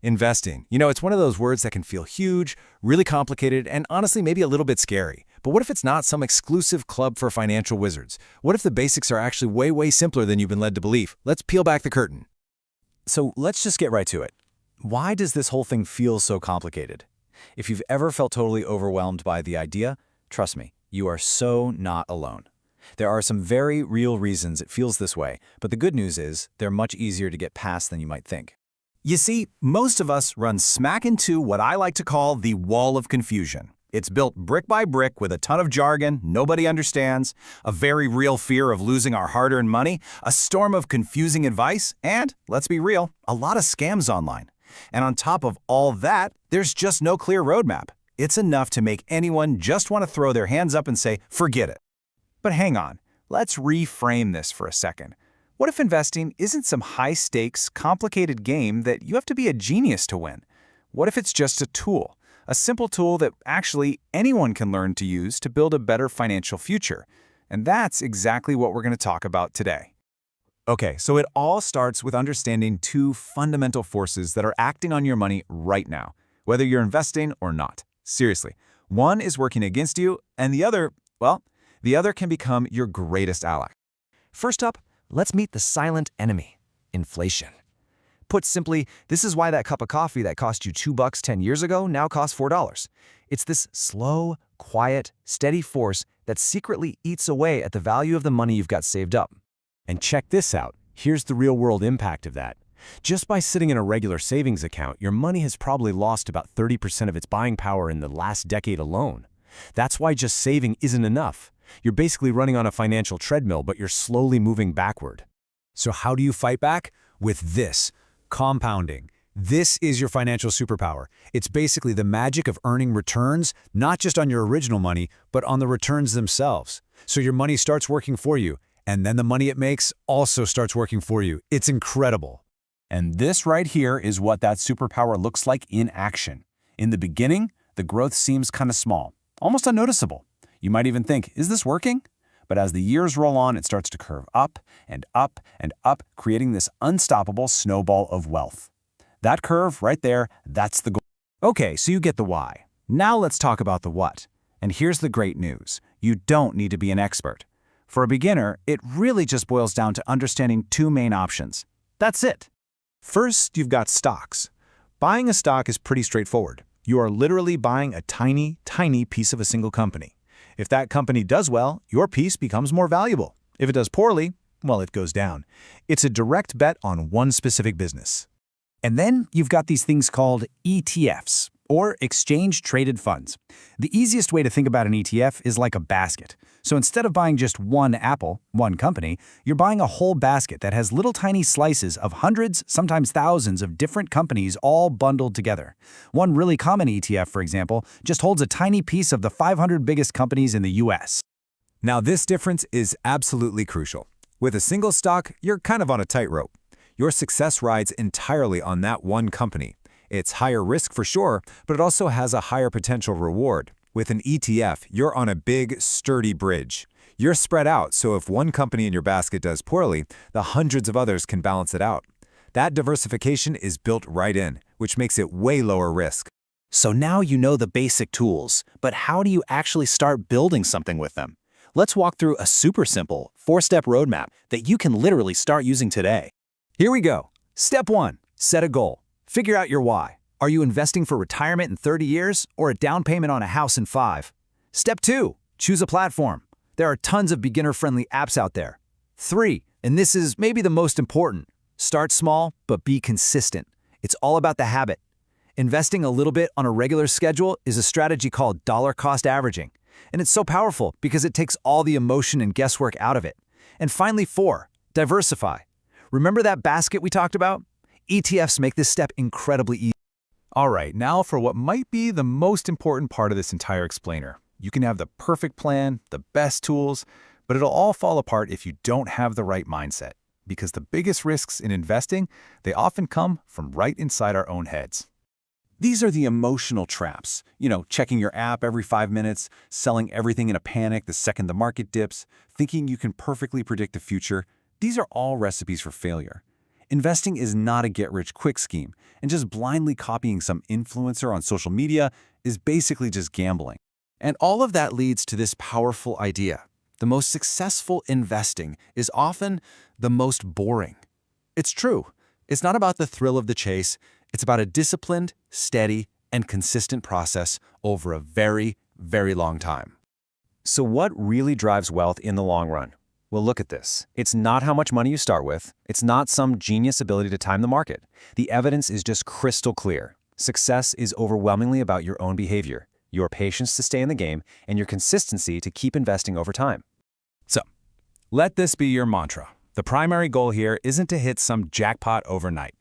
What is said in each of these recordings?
Investing. It's one of those words that can feel huge, really complicated, and honestly maybe a little bit scary. But what if it's not some exclusive club for financial wizards? What if the basics are actually way, way simpler than you've been led to believe? Let's peel back the curtain. So let's just get right to it. Why does this whole thing feel so complicated? If you've ever felt totally overwhelmed by the idea, trust me, you are so not alone. There are some very real reasons it feels this way, but the good news is they're much easier to get past than you might think. You see, most of us run smack into what I like to call the wall of confusion. It's built brick by brick with a ton of jargon nobody understands, a very real fear of losing our hard-earned money, a storm of confusing advice, and, let's be real, a lot of scams online. And on top of all that, there's just no clear roadmap. It's enough to make anyone just want to throw their hands up and say, forget it. But hang on, let's reframe this for a second. What if investing isn't some high-stakes, complicated game that you have to be a genius to win? What if it's just a tool, a simple tool that actually anyone can learn to use to build a better financial future? And that's exactly what we're going to talk about today. Okay, so it all starts with understanding two fundamental forces that are acting on your money right now, whether you're investing or not. Seriously, one is working against you, and the other can become your greatest ally. First up, let's meet the silent enemy, inflation. Put simply, this is why that cup of coffee that cost you $2 10 years ago now costs $4. It's this slow, quiet, steady force that secretly eats away at the value of the money you've got saved up. And check this out. Here's the real-world impact of that. Just by sitting in a regular savings account, your money has probably lost about 30% of its buying power in the last decade alone. That's why just saving isn't enough. You're basically running on a financial treadmill, but you're slowly moving backward. So how do you fight back? With this, compounding. This is your financial superpower. It's basically the magic of earning returns, not just on your original money, but on the returns themselves. So your money starts working for you, and then the money it makes also starts working for you. It's incredible. And this right here is what that superpower looks like in action. In the beginning, the growth seems kind of small, almost unnoticeable. You might even think, is this working? But as the years roll on, it starts to curve up and up and up, creating this unstoppable snowball of wealth. That curve right there, that's the goal. Okay, so you get the why. Now let's talk about the what. And here's the great news. You don't need to be an expert. For a beginner, it really just boils down to understanding two main options. That's it. First, you've got stocks. Buying a stock is pretty straightforward. You are literally buying a tiny, tiny piece of a single company. If that company does well, your piece becomes more valuable. If it does poorly, well, it goes down. It's a direct bet on one specific business. And then you've got these things called ETFs, or exchange-traded funds. The easiest way to think about an ETF is like a basket. So instead of buying just one apple, one company, you're buying a whole basket that has little tiny slices of hundreds, sometimes thousands of different companies all bundled together. One really common ETF, for example, just holds a tiny piece of the 500 biggest companies in the US. Now this difference is absolutely crucial. With a single stock, you're kind of on a tightrope. Your success rides entirely on that one company. It's higher risk for sure, but it also has a higher potential reward. With an ETF, you're on a big, sturdy bridge. You're spread out, so if one company in your basket does poorly, the hundreds of others can balance it out. That diversification is built right in, which makes it way lower risk. So now you know the basic tools, but how do you actually start building something with them? Let's walk through a super simple, 4-step roadmap that you can literally start using today. Here we go. Step 1. Set a goal. Figure out your why. Are you investing for retirement in 30 years or a down payment on a house in 5? Step 2. Choose a platform. There are tons of beginner-friendly apps out there. 3. And this is maybe the most important. Start small, but be consistent. It's all about the habit. Investing a little bit on a regular schedule is a strategy called dollar cost averaging. And it's so powerful because it takes all the emotion and guesswork out of it. And finally, 4. Diversify. Remember that basket we talked about? ETFs make this step incredibly easy. All right, now for what might be the most important part of this entire explainer. You can have the perfect plan, the best tools, but it'll all fall apart if you don't have the right mindset. Because the biggest risks in investing, they often come from right inside our own heads. These are the emotional traps. Checking your app every 5 minutes, selling everything in a panic the second the market dips, thinking you can perfectly predict the future. These are all recipes for failure. Investing is not a get-rich-quick scheme, and just blindly copying some influencer on social media is basically just gambling. And all of that leads to this powerful idea. The most successful investing is often the most boring. It's true. It's not about the thrill of the chase. It's about a disciplined, steady, and consistent process over a very, very long time. So what really drives wealth in the long run? Well, look at this. It's not how much money you start with. It's not some genius ability to time the market. The evidence is just crystal clear. Success is overwhelmingly about your own behavior, your patience to stay in the game, and your consistency to keep investing over time. So, let this be your mantra. The primary goal here isn't to hit some jackpot overnight.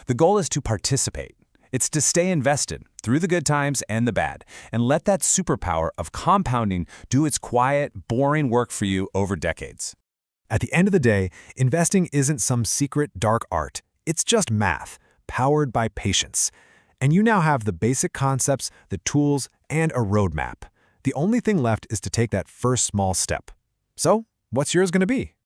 The goal is to participate. It's to stay invested through the good times and the bad, and let that superpower of compounding do its quiet, boring work for you over decades. At the end of the day, investing isn't some secret dark art. It's just math, powered by patience. And you now have the basic concepts, the tools, and a roadmap. The only thing left is to take that first small step. So, what's yours going to be?